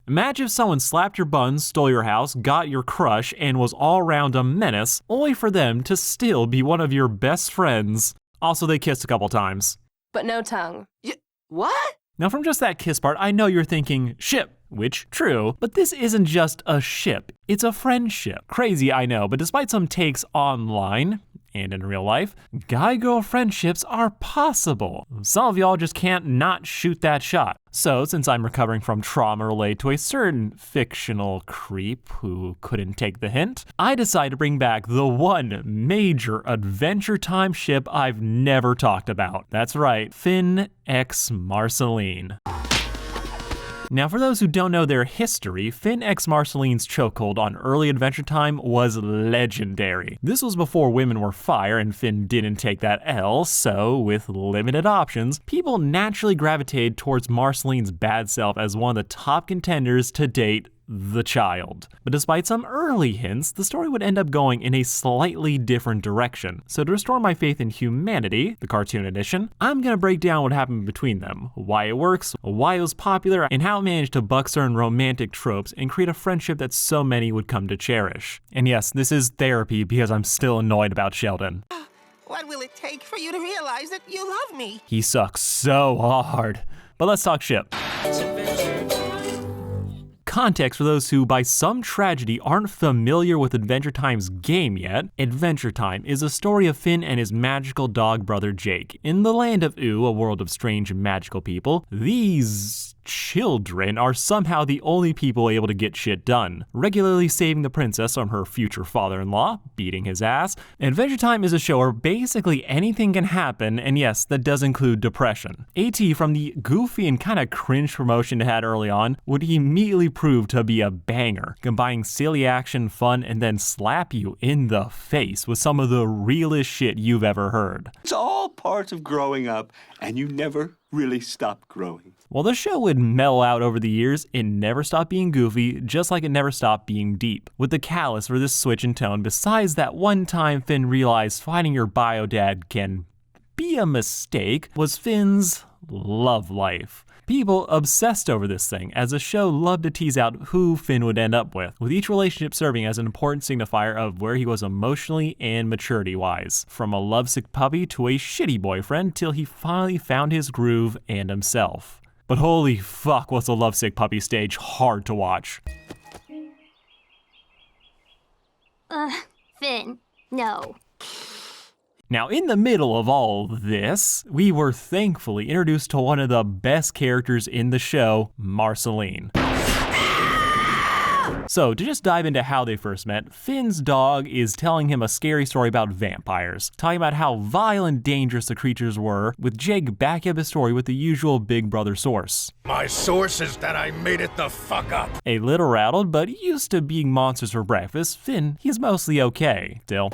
Imagine if someone slapped your buns, stole your house, got your crush, and was all around a menace, only for them to still be one of your best friends. Also, they kissed a couple times. But no tongue. What? Now from just that kiss part, I know you're thinking, ship. Which, true, but this isn't just a ship, it's a friendship. Crazy, I know, but despite some takes online, and in real life, guy-girl friendships are possible. Some of y'all just can't not shoot that shot. So, since I'm recovering from trauma related to a certain fictional creep who couldn't take the hint, I decided to bring back the one major Adventure Time ship I've never talked about. That's right, Finn x Marceline. Now, for those who don't know their history, Finn x Marceline's chokehold on early Adventure Time was legendary. This was before women were fire and Finn didn't take that L, so with limited options, people naturally gravitated towards Marceline's bad self as one of the top contenders to date the child. But despite some early hints, the story would end up going in a slightly different direction. So to restore my faith in humanity, the cartoon edition, I'm gonna break down what happened between them, why it works, why it was popular, and how it managed to buck certain romantic tropes and create a friendship that so many would come to cherish. And yes, this is therapy because I'm still annoyed about Sheldon. What will it take for you to realize that you love me? He sucks so hard. But let's talk ship. Context for those who, by some tragedy, aren't familiar with Adventure Time's game yet, Adventure Time is a story of Finn and his magical dog brother Jake. In the land of Ooh, a world of strange and magical people, these children are somehow the only people able to get shit done, regularly saving the princess from her future father-in-law, beating his ass. Adventure Time is a show where basically anything can happen, and yes, that does include depression. AT, from the goofy and kinda cringe promotion it had early on, would immediately prove to be a banger, combining silly action, fun, and then slap you in the face with some of the realest shit you've ever heard. It's all part of growing up, and you never really stop growing. While the show would mellow out over the years, it never stopped being goofy, just like it never stopped being deep. With the catalyst for this switch in tone, besides that one time Finn realized finding your bio dad can be a mistake, was Finn's love life. People obsessed over this thing, as the show loved to tease out who Finn would end up with each relationship serving as an important signifier of where he was emotionally and maturity-wise. From a lovesick puppy to a shitty boyfriend, till he finally found his groove and himself. But holy fuck, was the lovesick puppy stage hard to watch. Finn, no. Now, in the middle of all this, we were thankfully introduced to one of the best characters in the show, Marceline. So, to just dive into how they first met, Finn's dog is telling him a scary story about vampires, talking about how vile and dangerous the creatures were, with Jake backing up his story with the usual Big Brother source. My source is that I made it the fuck up. A little rattled, but used to being monsters for breakfast, Finn, he's mostly okay. Still.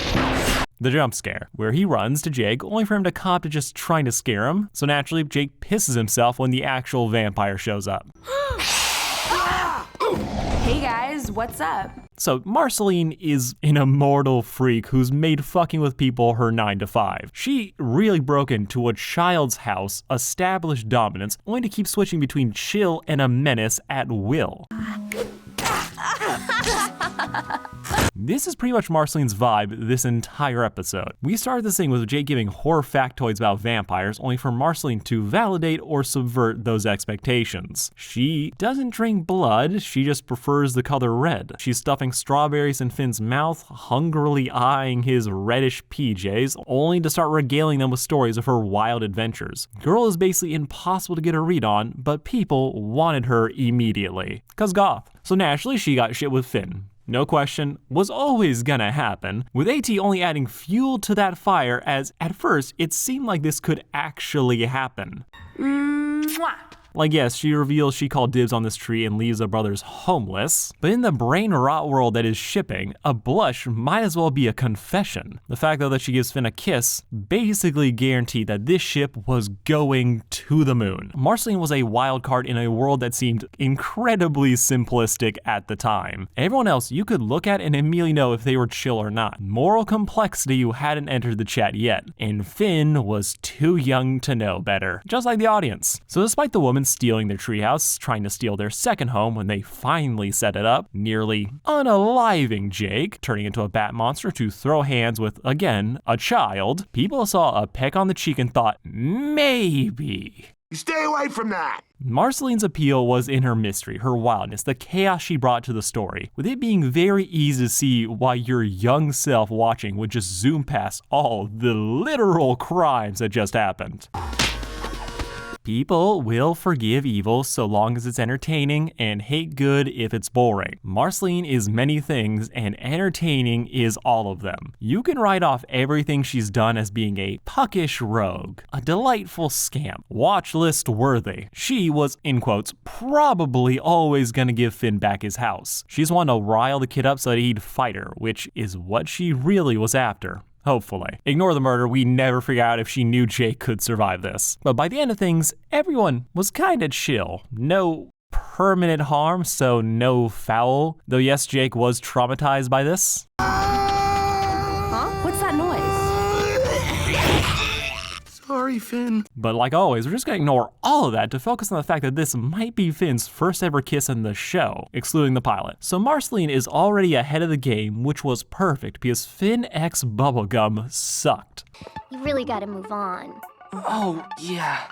The jump scare, where he runs to Jake only for him to cop to just trying to scare him, so naturally Jake pisses himself when the actual vampire shows up. Hey guys, what's up? So Marceline is an immortal freak who's made fucking with people her 9 to 5. She really broke into a child's house, established dominance, only to keep switching between chill and a menace at will. This is pretty much Marceline's vibe this entire episode. We started this thing with Jake giving horror factoids about vampires, only for Marceline to validate or subvert those expectations. She doesn't drink blood, she just prefers the color red. She's stuffing strawberries in Finn's mouth, hungrily eyeing his reddish PJs, only to start regaling them with stories of her wild adventures. Girl is basically impossible to get a read on, but people wanted her immediately. 'Cause goth. So naturally she got shit with Finn. No question, was always gonna happen, with AT only adding fuel to that fire as, at first, it seemed like this could actually happen. Mwah. Like yes, she reveals she called dibs on this tree and leaves her brothers homeless, but in the brain rot world that is shipping, a blush might as well be a confession. The fact though that she gives Finn a kiss basically guaranteed that this ship was going to the moon. Marceline was a wild card in a world that seemed incredibly simplistic at the time. Everyone else you could look at and immediately know if they were chill or not. Moral complexity hadn't entered the chat yet, and Finn was too young to know better, just like the audience. So despite the woman stealing their treehouse, trying to steal their second home when they finally set it up, nearly unaliving Jake, turning into a bat monster to throw hands with, again, a child. People saw a peck on the cheek and thought, maybe. You stay away from that! Marceline's appeal was in her mystery, her wildness, the chaos she brought to the story, with it being very easy to see why your young self watching would just zoom past all the literal crimes that just happened. People will forgive evil so long as it's entertaining and hate good if it's boring. Marceline is many things and entertaining is all of them. You can write off everything she's done as being a puckish rogue, a delightful scamp, watch list worthy. She was, in quotes, probably always gonna give Finn back his house. She's one to rile the kid up so that he'd fight her, which is what she really was after. Hopefully. Ignore the murder, we never figure out if she knew Jake could survive this. But by the end of things, everyone was kinda chill. No permanent harm, so no foul. Though yes, Jake was traumatized by this. Huh? What's that noise? Sorry, Finn. But like always, we're just gonna ignore all of that to focus on the fact that this might be Finn's first ever kiss in the show, excluding the pilot. So Marceline is already ahead of the game, which was perfect because Finn X Bubblegum sucked. You really gotta move on. Oh, yeah.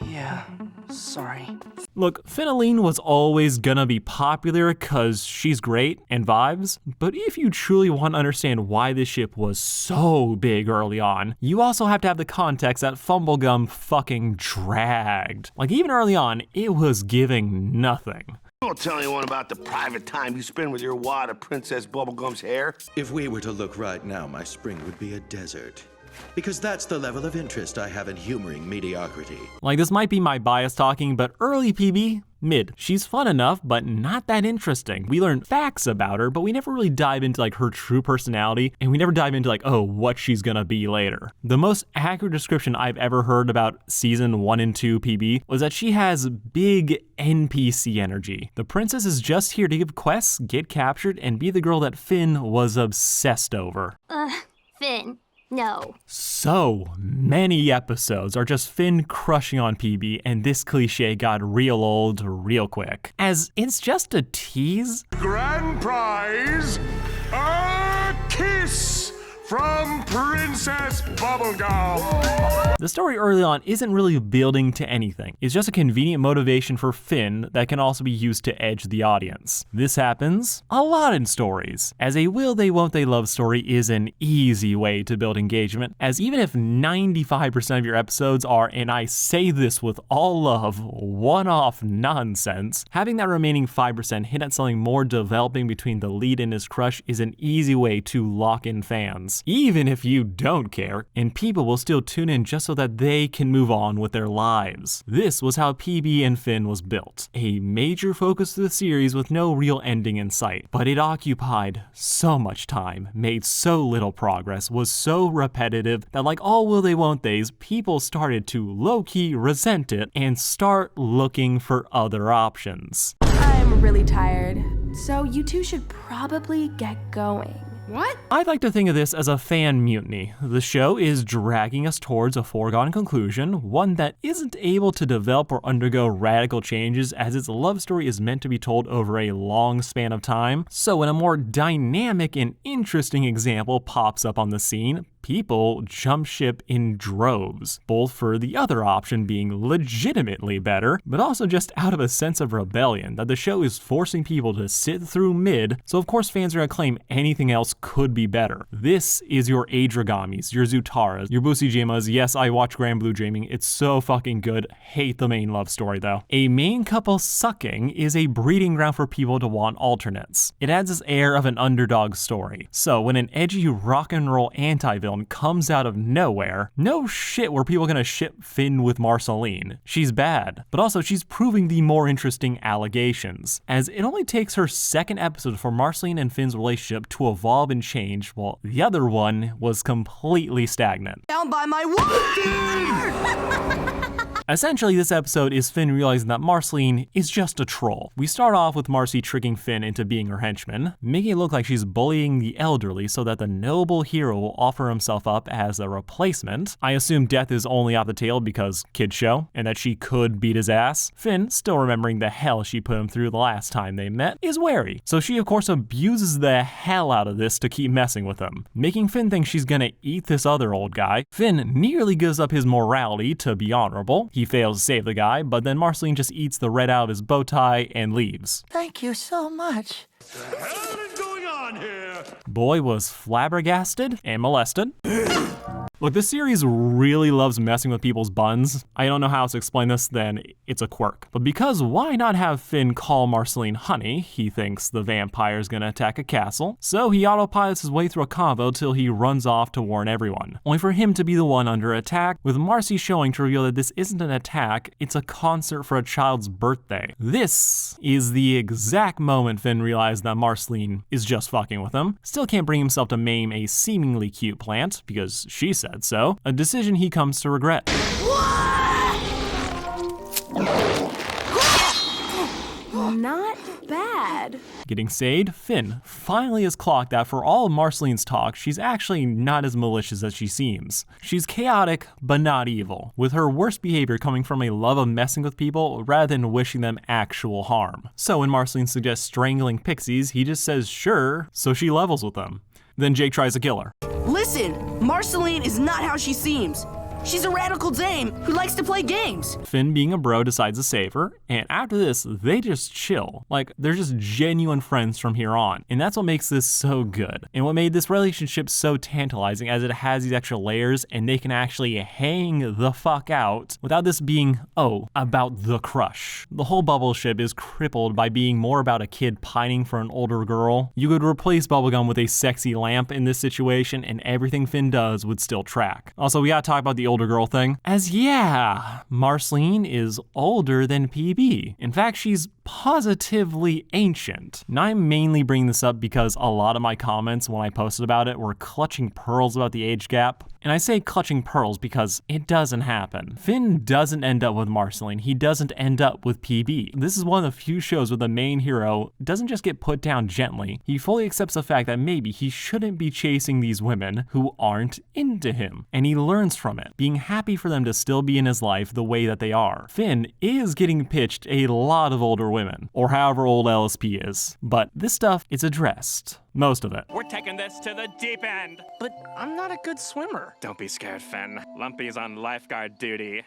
Yeah, sorry. Look, Finnaline was always gonna be popular cause she's great and vibes, but if you truly want to understand why this ship was so big early on, you also have to have the context that Fumblegum fucking dragged. Like even early on, it was giving nothing. Don't tell anyone about the private time you spend with your wad of Princess Bubblegum's hair. If we were to look right now, my spring would be a desert. Because that's the level of interest I have in humoring mediocrity. Like this might be my bias talking, but early PB, mid. She's fun enough, but not that interesting. We learn facts about her, but we never really dive into like her true personality, and we never dive into like, oh, what she's gonna be later. The most accurate description I've ever heard about season 1 and 2 PB was that she has big NPC energy. The princess is just here to give quests, get captured, and be the girl that Finn was obsessed over. Finn. No. So many episodes are just Finn crushing on PB, and this cliche got real old real quick. As it's just a tease. Grand prize, a kiss from Princess Bubblegum. The story early on isn't really building to anything. It's just a convenient motivation for Finn that can also be used to edge the audience. This happens a lot in stories, as a will they won't they love story is an easy way to build engagement, as even if 95% of your episodes are, and I say this with all love, one-off nonsense, having that remaining 5% hint at something more developing between the lead and his crush is an easy way to lock in fans. Even if you don't care, and people will still tune in just so that they can move on with their lives. This was how PB and Finn was built. A major focus to the series with no real ending in sight, but it occupied so much time, made so little progress, was so repetitive that like all will they won't they's, people started to low-key resent it and start looking for other options. I'm really tired, so you two should probably get going. What? I'd like to think of this as a fan mutiny. The show is dragging us towards a foregone conclusion, one that isn't able to develop or undergo radical changes as its love story is meant to be told over a long span of time. So when a more dynamic and interesting example pops up on the scene, people jump ship in droves, both for the other option being legitimately better, but also just out of a sense of rebellion that the show is forcing people to sit through mid, so of course fans are gonna claim anything else could be better. This is your Adragamis, your Zutaras, your Busijimas. Yes, I watch Grand Blue Dreaming, it's so fucking good. Hate the main love story though. A main couple sucking is a breeding ground for people to want alternates. It adds this air of an underdog story. So when an edgy rock and roll anti-villain comes out of nowhere, no shit were people gonna ship Finn with Marceline. She's bad, but also she's proving the more interesting allegations, as it only takes her second episode for Marceline and Finn's relationship to evolve and change, while the other one was completely stagnant. Down by my water! Essentially, this episode is Finn realizing that Marceline is just a troll. We start off with Marcy tricking Finn into being her henchman, making it look like she's bullying the elderly so that the noble hero will offer himself up as a replacement. I assume death is only off the table because kid show, and that she could beat his ass. Finn, still remembering the hell she put him through the last time they met, is wary. So she of course abuses the hell out of this to keep messing with him, making Finn think she's gonna eat this other old guy. Finn nearly gives up his morality to be honorable. He fails to save the guy, but then Marceline just eats the red out of his bow tie and leaves. Thank you so much. What the hell is going on here? Boy was flabbergasted and molested. Look, this series really loves messing with people's buns. I don't know how else to explain this, then it's a quirk. But because why not have Finn call Marceline honey? He thinks the vampire's gonna attack a castle, so he autopilots his way through a convo till he runs off to warn everyone, only for him to be the one under attack, with Marcy showing to reveal that this isn't an attack, it's a concert for a child's birthday. This is the exact moment Finn realized that Marceline is just fucking with him. Still can't bring himself to maim a seemingly cute plant, because she said so, a decision he comes to regret. Not bad. Getting saved, Finn finally has clocked that for all of Marceline's talk, she's actually not as malicious as she seems. She's chaotic, but not evil, with her worst behavior coming from a love of messing with people rather than wishing them actual harm. So when Marceline suggests strangling pixies, he just says sure, so she levels with them. Then Jake tries to kill her. Listen, Marceline is not how she seems. She's a radical dame who likes to play games. Finn, being a bro, decides to save her, and after this, they just chill. Like, they're just genuine friends from here on. And that's what makes this so good. And what made this relationship so tantalizing, as it has these extra layers, and they can actually hang the fuck out without this being, oh, about the crush. The whole Bubble ship is crippled by being more about a kid pining for an older girl. You could replace Bubblegum with a sexy lamp in this situation, and everything Finn does would still track. Also, we gotta talk about the older girl thing, as yeah, Marceline is older than PB. In fact, she's positively ancient. Now I'm mainly bringing this up because a lot of my comments when I posted about it were clutching pearls about the age gap. And I say clutching pearls because it doesn't happen. Finn doesn't end up with Marceline, he doesn't end up with PB. This is one of the few shows where the main hero doesn't just get put down gently. He fully accepts the fact that maybe he shouldn't be chasing these women who aren't into him. And he learns from it, being happy for them to still be in his life the way that they are. Finn is getting pitched a lot of older women, or however old LSP is. But this stuff is addressed. Most of it. We're taking this to the deep end. But I'm not a good swimmer. Don't be scared, Finn. Lumpy's on lifeguard duty.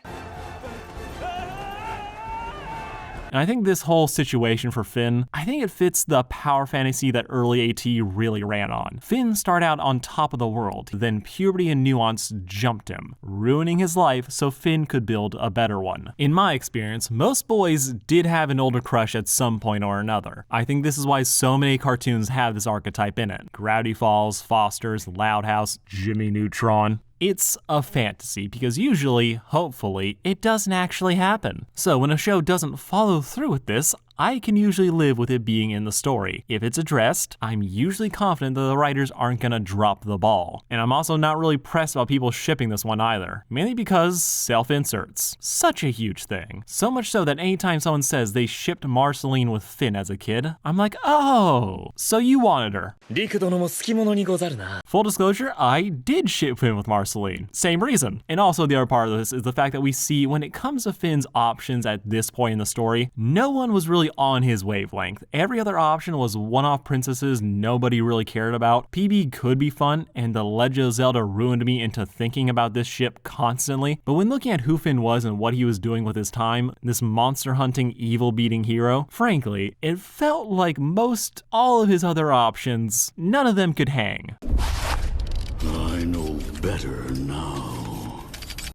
And I think this whole situation for Finn, I think it fits the power fantasy that early AT really ran on. Finn started out on top of the world, then puberty and nuance jumped him, ruining his life so Finn could build a better one. In my experience, most boys did have an older crush at some point or another. I think this is why so many cartoons have this archetype in it. Gravity Falls, Foster's, Loud House, Jimmy Neutron. It's a fantasy because usually, hopefully, it doesn't actually happen. So when a show doesn't follow through with this, I can usually live with it being in the story. If it's addressed, I'm usually confident that the writers aren't gonna drop the ball. And I'm also not really pressed about people shipping this one either, mainly because self-inserts. Such a huge thing. So much so that anytime someone says they shipped Marceline with Finn as a kid, I'm like, oh, so you wanted her. Full disclosure, I did ship Finn with Marceline. Same reason. And also the other part of this is the fact that we see when it comes to Finn's options at this point in the story, no one was really on his wavelength. Every other option was one-off princesses nobody really cared about. PB could be fun, and The Legend of Zelda ruined me into thinking about this ship constantly. But when looking at who Finn was and what he was doing with his time, this monster-hunting, evil-beating hero, frankly, it felt like most all of his other options, none of them could hang. I know better now.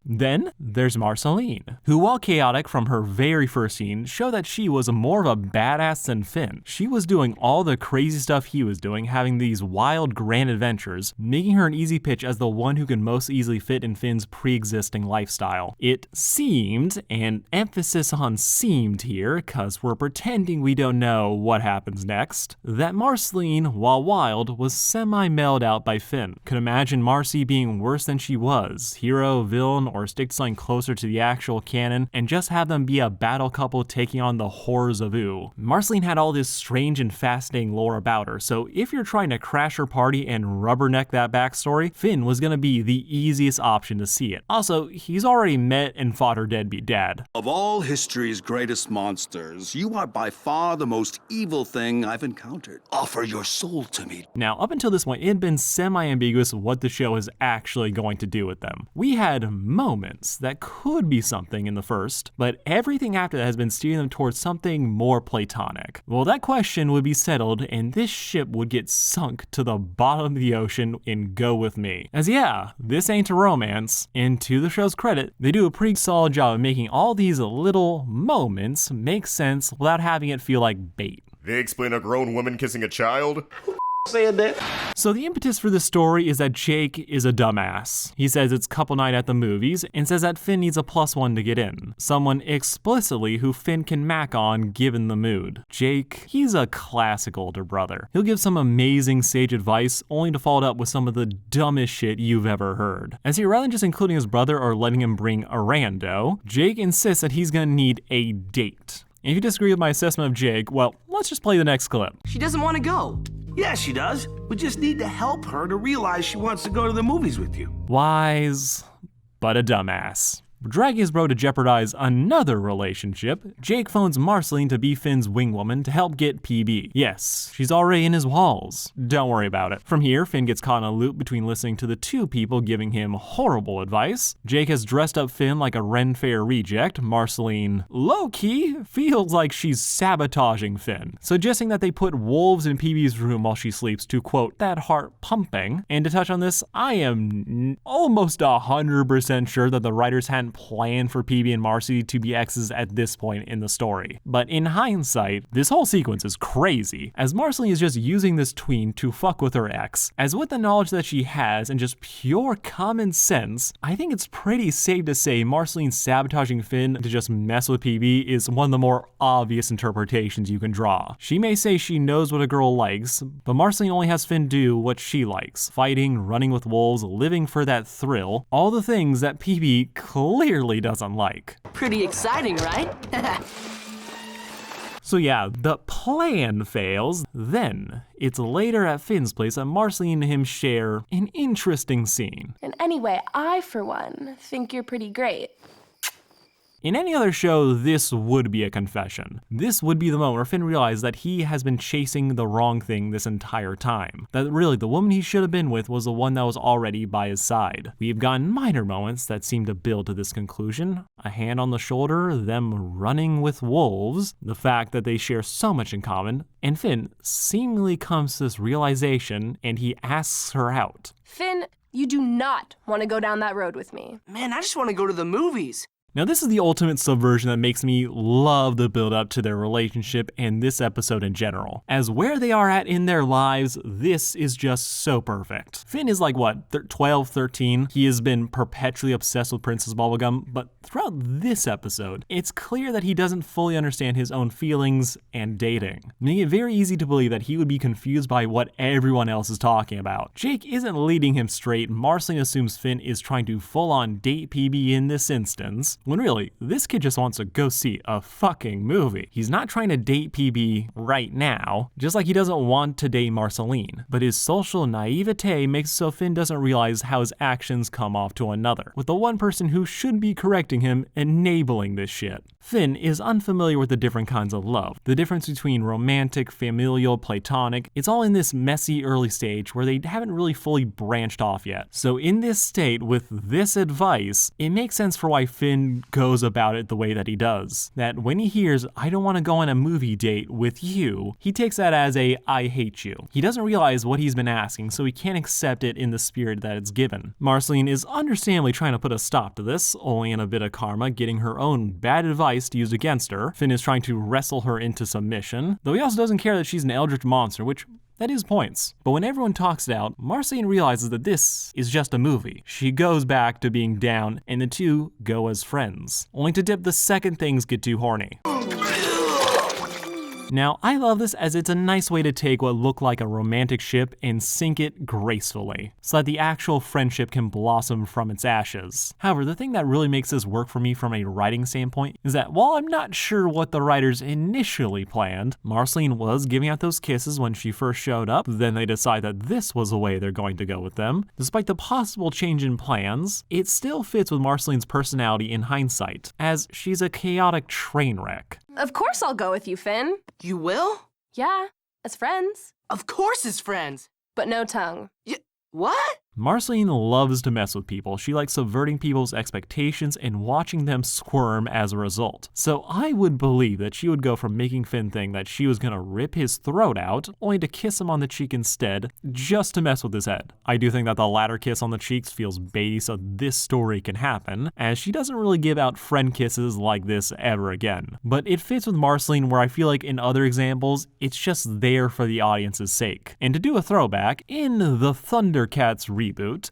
Then there's Marceline, who, while chaotic from her very first scene, showed that she was more of a badass than Finn. She was doing all the crazy stuff he was doing, having these wild grand adventures, making her an easy pitch as the one who can most easily fit in Finn's pre-existing lifestyle. It seemed, and emphasis on seemed here, cause we're pretending we don't know what happens next, that Marceline, while wild, was semi-mellowed out by Finn. Could imagine Marcy being worse than she was, hero, villain, or stick to something closer to the actual canon and just have them be a battle couple taking on the horrors of Ooo. Marceline had all this strange and fascinating lore about her, so if you're trying to crash her party and rubberneck that backstory, Finn was gonna be the easiest option to see it. Also, he's already met and fought her deadbeat dad. Of all history's greatest monsters, you are by far the most evil thing I've encountered. Offer your soul to me. Now, up until this point, it had been semi-ambiguous what the show is actually going to do with them. We had moments that could be something in the first, but everything after that has been steering them towards something more platonic. Well, that question would be settled, and this ship would get sunk to the bottom of the ocean in Go With Me. As yeah, this ain't a romance, and to the show's credit, they do a pretty solid job of making all these little moments make sense without having it feel like bait. They explain a grown woman kissing a child? Saying that. So the impetus for this story is that Jake is a dumbass. He says it's couple night at the movies and says that Finn needs a +1 to get in. Someone explicitly who Finn can mac on given the mood. Jake, he's a classic older brother. He'll give some amazing sage advice only to follow it up with some of the dumbest shit you've ever heard. As he, rather than just including his brother or letting him bring a rando, Jake insists that he's gonna need a date. And if you disagree with my assessment of Jake, well, let's just play the next clip. She doesn't want to go. Yeah, she does. We just need to help her to realize she wants to go to the movies with you. Wise, but a dumbass. Dragging his bro to jeopardize another relationship, Jake phones Marceline to be Finn's wingwoman to help get PB. Yes, she's already in his walls. Don't worry about it. From here, Finn gets caught in a loop between listening to the two people giving him horrible advice. Jake has dressed up Finn like a Ren Fair reject. Marceline, low-key, feels like she's sabotaging Finn, suggesting that they put wolves in PB's room while she sleeps to, quote, that heart pumping. And to touch on this, I am almost 100% sure that the writers hadn't planned for PB and Marcy to be exes at this point in the story. But in hindsight, this whole sequence is crazy, as Marceline is just using this tween to fuck with her ex. As with the knowledge that she has and just pure common sense, I think it's pretty safe to say Marceline sabotaging Finn to just mess with PB is one of the more obvious interpretations you can draw. She may say she knows what a girl likes, but Marceline only has Finn do what she likes. Fighting, running with wolves, living for that thrill, all the things that PB clearly doesn't like. Pretty exciting, right? So yeah, the plan fails. Then, it's later at Finn's place that Marceline and him share an interesting scene. And anyway, I, for one, think you're pretty great. In any other show, this would be a confession. This would be the moment where Finn realized that he has been chasing the wrong thing this entire time. That really, the woman he should have been with was the one that was already by his side. We've gotten minor moments that seem to build to this conclusion. A hand on the shoulder, them running with wolves, the fact that they share so much in common, and Finn seemingly comes to this realization and he asks her out. Finn, you do not want to go down that road with me. Man, I just want to go to the movies. Now this is the ultimate subversion that makes me love the build up to their relationship and this episode in general. As where they are at in their lives, this is just so perfect. Finn is like what, 12, 13? He has been perpetually obsessed with Princess Bubblegum, but throughout this episode, it's clear that he doesn't fully understand his own feelings and dating, making it very easy to believe that he would be confused by what everyone else is talking about. Jake isn't leading him straight. Marceline assumes Finn is trying to full-on date PB in this instance, when really, this kid just wants to go see a fucking movie. He's not trying to date PB right now, just like he doesn't want to date Marceline. But his social naivete makes it so Finn doesn't realize how his actions come off to another, with the one person who should be correcting him enabling this shit. Finn is unfamiliar with the different kinds of love. The difference between romantic, familial, platonic, it's all in this messy early stage where they haven't really fully branched off yet. So in this state, with this advice, it makes sense for why Finn goes about it the way that he does. That when he hears, I don't want to go on a movie date with you, he takes that as a, I hate you. He doesn't realize what he's been asking, so he can't accept it in the spirit that it's given. Marceline is understandably trying to put a stop to this, only in a bit of karma, getting her own bad advice to use against her. Finn is trying to wrestle her into submission, though he also doesn't care that she's an eldritch monster, which that is points. But when everyone talks it out, Marceline realizes that this is just a movie. She goes back to being down, and the two go as friends, only to dip the second things get too horny. Now, I love this as it's a nice way to take what looked like a romantic ship and sink it gracefully, so that the actual friendship can blossom from its ashes. However, the thing that really makes this work for me from a writing standpoint is that while I'm not sure what the writers initially planned, Marceline was giving out those kisses when she first showed up, then they decide that this was the way they're going to go with them. Despite the possible change in plans, it still fits with Marceline's personality in hindsight, as she's a chaotic train wreck. Of course I'll go with you, Finn. You will? Yeah, as friends. Of course as friends. But no tongue. What? Marceline loves to mess with people. She likes subverting people's expectations and watching them squirm as a result. So I would believe that she would go from making Finn think that she was gonna rip his throat out, only to kiss him on the cheek instead, just to mess with his head. I do think that the latter kiss on the cheeks feels baity, so this story can happen, as she doesn't really give out friend kisses like this ever again. But it fits with Marceline, where I feel like in other examples, it's just there for the audience's sake. And to do a throwback, in the Thundercats reboot,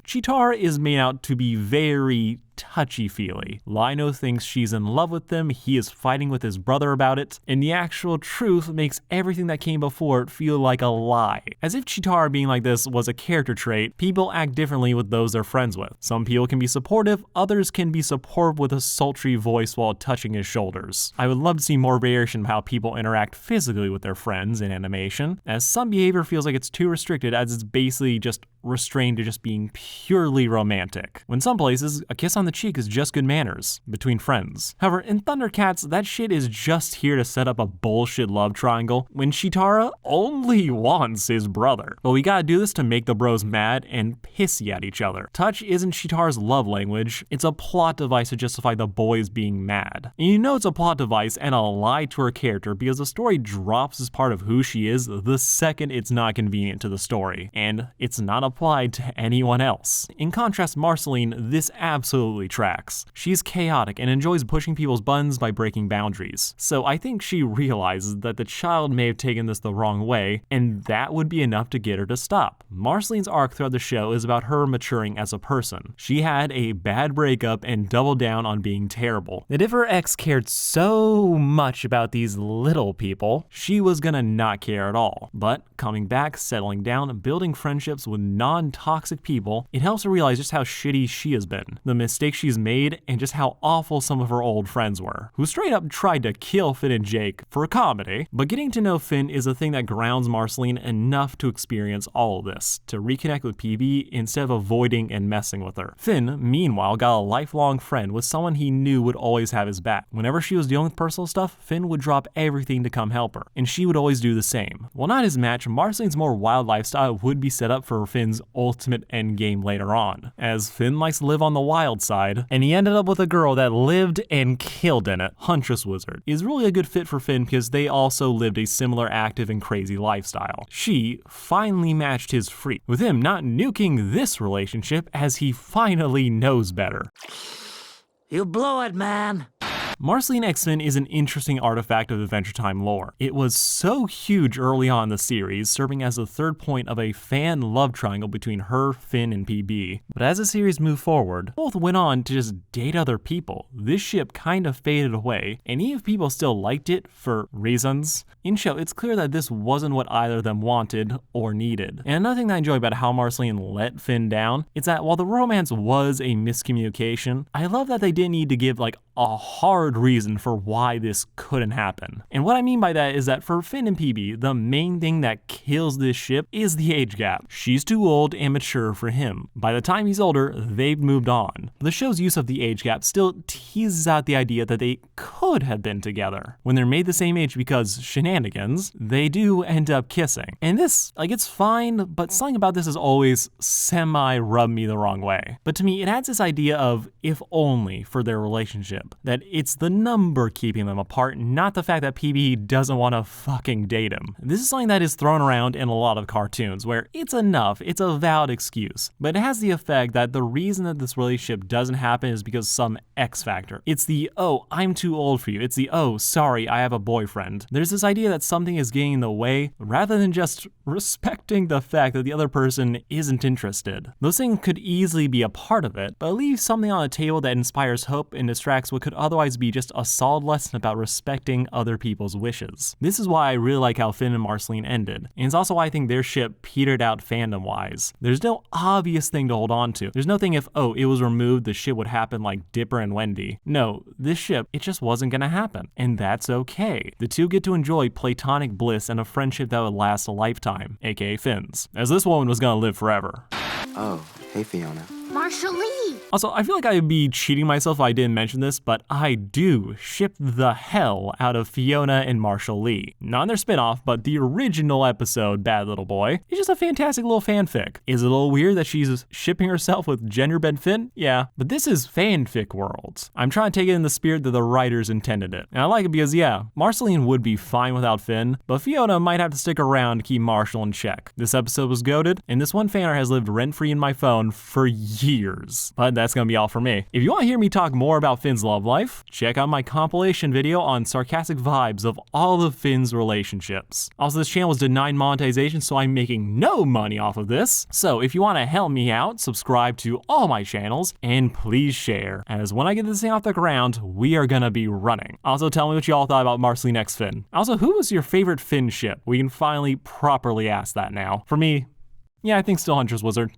Cheetara is made out to be very touchy-feely. Lino thinks she's in love with him, he is fighting with his brother about it, and the actual truth makes everything that came before it feel like a lie. As if Cheetara being like this was a character trait, people act differently with those they're friends with. Some people can be supportive, others can be supportive with a sultry voice while touching his shoulders. I would love to see more variation of how people interact physically with their friends in animation, as some behavior feels like it's too restricted, as it's basically just restrained to just being purely romantic. When some places, a kiss on the cheek is just good manners between friends. However, in Thundercats, that shit is just here to set up a bullshit love triangle when Cheetara only wants his brother. But we gotta do this to make the bros mad and pissy at each other. Touch isn't Cheetara's love language, it's a plot device to justify the boys being mad. And you know it's a plot device and a lie to her character because the story drops as part of who she is the second it's not convenient to the story, and it's not applied to anyone else. In contrast, Marceline, this absolutely tracks. She's chaotic and enjoys pushing people's buttons by breaking boundaries. So I think she realizes that the child may have taken this the wrong way, and that would be enough to get her to stop. Marceline's arc throughout the show is about her maturing as a person. She had a bad breakup and doubled down on being terrible. That if her ex cared so much about these little people, she was gonna not care at all. But coming back, settling down, building friendships with non-toxic people, it helps her realize just how shitty she has been, the mistakes she's made, and just how awful some of her old friends were, who straight up tried to kill Finn and Jake for a comedy. But getting to know Finn is the thing that grounds Marceline enough to experience all of this, to reconnect with PB instead of avoiding and messing with her. Finn, meanwhile, got a lifelong friend with someone he knew would always have his back. Whenever she was dealing with personal stuff, Finn would drop everything to come help her, and she would always do the same. While not his match, Marceline's more wild lifestyle would be set up for Finn's ultimate endgame later on, as Finn likes to live on the wild side, and he ended up with a girl that lived and killed in it. Huntress Wizard is really a good fit for Finn because they also lived a similar active and crazy lifestyle. She finally matched his freak, with him not nuking this relationship as he finally knows better. You blew it, man. Marceline X-Men is an interesting artifact of Adventure Time lore. It was so huge early on in the series, serving as the third point of a fan love triangle between her, Finn, and PB. But as the series moved forward, both went on to just date other people. This ship kind of faded away, and even if people still liked it for reasons, in show, it's clear that this wasn't what either of them wanted or needed. And another thing that I enjoy about how Marceline let Finn down is that while the romance was a miscommunication, I love that they didn't need to give like a hard reason for why this couldn't happen. And what I mean by that is that for Finn and PB, the main thing that kills this ship is the age gap. She's too old and mature for him. By the time he's older, they've moved on. The show's use of the age gap still teases out the idea that they could have been together. When they're made the same age because shenanigans, they do end up kissing. And this, like, it's fine, but something about this is always semi-rubbed me the wrong way. But to me, it adds this idea of if only for their relationship. That it's the number keeping them apart, not the fact that PB doesn't want to fucking date him. This is something that is thrown around in a lot of cartoons where it's enough, it's a valid excuse, but it has the effect that the reason that this relationship doesn't happen is because some X factor. It's the, oh, I'm too old for you. It's the, oh, sorry, I have a boyfriend. There's this idea that something is getting in the way rather than just respecting the fact that the other person isn't interested. Those things could easily be a part of it, but leave something on the table that inspires hope and distracts what could otherwise be be just a solid lesson about respecting other people's wishes. This is why I really like how Finn and Marceline ended, and it's also why I think their ship petered out fandom-wise. There's no obvious thing to hold on to. There's no thing if, oh, it was removed, the shit would happen like Dipper and Wendy. No, this ship, it just wasn't gonna happen, and that's okay. The two get to enjoy platonic bliss and a friendship that would last a lifetime, aka Finn's, as this woman was gonna live forever. Oh, hey Fiona. Marceline! Also, I feel like I'd be cheating myself if I didn't mention this, but I do ship the hell out of Fiona and Marshall Lee. Not in their spinoff, but the original episode, Bad Little Boy. It's just a fantastic little fanfic. Is it a little weird that she's shipping herself with gender-bent Finn? Yeah, but this is fanfic world. I'm trying to take it in the spirit that the writers intended it. And I like it because, yeah, Marceline would be fine without Finn, but Fiona might have to stick around to keep Marshall in check. This episode was goated, and this one fan art has lived rent-free in my phone for years. But that's gonna be all for me. If you want to hear me talk more about Finn's love life, check out my compilation video on sarcastic vibes of all of Finn's relationships. Also, this channel was denied monetization, so I'm making no money off of this. So if you want to help me out, subscribe to all my channels, and please share, as when I get this thing off the ground, we are gonna be running. Also, tell me what you all thought about Marceline x Finn. Also, who was your favorite Finn ship? We can finally properly ask that now. For me, yeah, I think still Huntress Wizard.